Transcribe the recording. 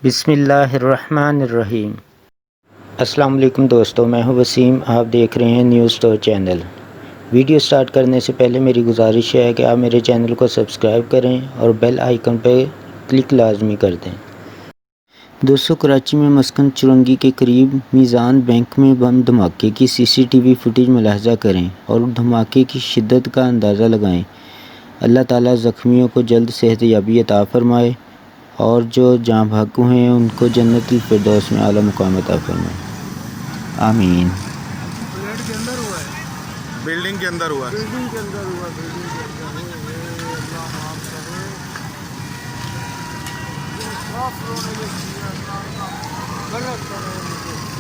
बिस्मिल्लाहिर्रहमानिर्रहीम। अस्सलाम वालेकुम दोस्तों, मैं हूं वसीम। आप देख रहे हैं news store channel. Video start करने से पहले मेरी गुजारिश है कि आप मेरे चैनल को सब्सक्राइब करें और बेल आइकन पर क्लिक लाजमी कर दें। दोस्तों, कराची में मस्कन चौरंगी के करीब मीज़ान बैंक में बम धमाके की CCTV फुटेज मुलाहजा करें और धमाके की शिद्दत का अंदाज़ा लगाएं। अल्लाह ताला ज़ख्मियों को जल्द सेहतयाबी अता फ़रमाए और जो जाँ भागू हैं उनको जन्नतुल फिरदौस में आला मुकाम अता फरमाए। आमीन। फ्लैट के अंदर हुआ है, बिल्डिंग के अंदर हुआ। बिल्डिंग के अंदर हुआ, बिल्डिंग के अंदर। अल्लाह माफ करे। ये सब लोगों ने किया, गलत करे मुझे।